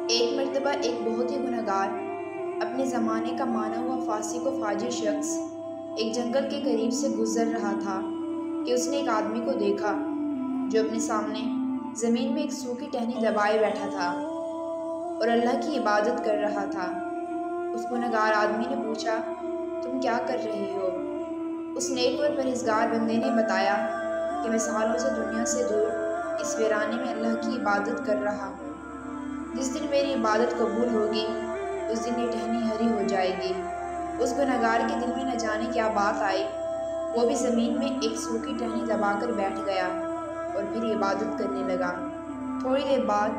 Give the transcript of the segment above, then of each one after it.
ایک مرتبہ ایک بہت ہی گنہگار اپنے زمانے کا مانا ہوا فاسق و فاجر شخص ایک جنگل کے قریب سے گزر رہا تھا کہ اس نے ایک آدمی کو دیکھا جو اپنے سامنے زمین میں ایک سوکھی ٹہنی دبائے بیٹھا تھا اور اللہ کی عبادت کر رہا تھا۔ اس گنہگار آدمی نے پوچھا، تم کیا کر رہے ہو؟ اس نیک اور پرہیزگار بندے نے بتایا کہ میں سالوں سے دنیا سے دور اس ویرانے میں اللہ کی عبادت کر رہا ہوں۔ جس دن میری عبادت قبول ہوگی اس دن یہ ٹہنی ہری ہو جائے گی۔ اس گنہگار کے دل میں نہ جانے کیا بات آئی، وہ بھی زمین میں ایک سوکھی ٹہنی دبا کر بیٹھ گیا اور پھر عبادت کرنے لگا۔ تھوڑی دیر بعد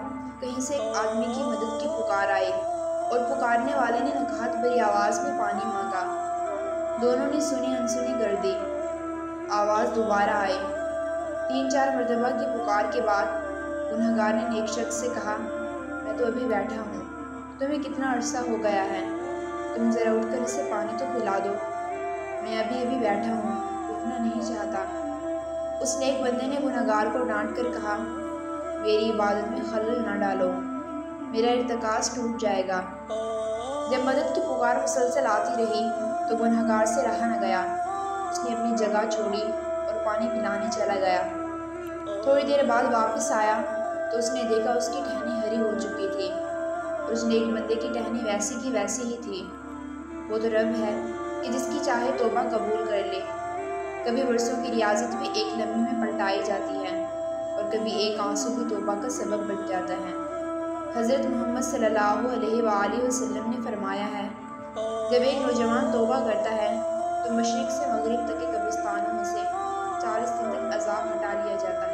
کہیں سے ایک آدمی کی مدد کی پکار آئی اور پکارنے والے نے نکہت بھری آواز میں پانی مانگا۔ دونوں نے سنی انسنی کر دی۔ آواز دوبارہ آئی۔ 3-4 مرتبہ کی پکار کے بعد گنہگار نے نیک شخص سے کہا، میں تو ابھی بیٹھا ہوں، تمہیں کتنا عرصہ ہو گیا ہے، تم ذرا اٹھ کر اسے پانی تو پلا دو، میں ابھی بیٹھا ہوں، اٹھنا نہیں چاہتا۔ اس نیک بندے نے گنہگار کو ڈانٹ کر کہا، میری عبادت میں خلل نہ ڈالو، میرا ارتکاز ٹوٹ جائے گا۔ جب مدد کی پکار مسلسل آتی رہی تو گنہگار سے رہا نہ گیا۔ اس نے اپنی جگہ چھوڑی اور پانی پلانے چلا گیا۔ تھوڑی دیر بعد واپس آیا تو اس نے دیکھا اس کی ٹہنی ہری ہو چکی تھی اور اس نیک بندے کی ٹہنی ویسی کی ویسی ہی تھی۔ وہ تو رب ہے کہ جس کی چاہے توبہ قبول کر لے۔ کبھی برسوں کی ریاضت بھی ایک لمحے میں پلٹائی جاتی ہے اور کبھی ایک آنسو بھی توبہ کا سبب بن جاتا ہے۔ حضرت محمد صلی اللہ علیہ وآلہ وسلم نے فرمایا ہے، جب ایک نوجوان توبہ کرتا ہے تو مشرق سے مغرب تک کے قبرستانوں میں سے 40 دن تک عذاب ہٹا لیا جاتا ہے۔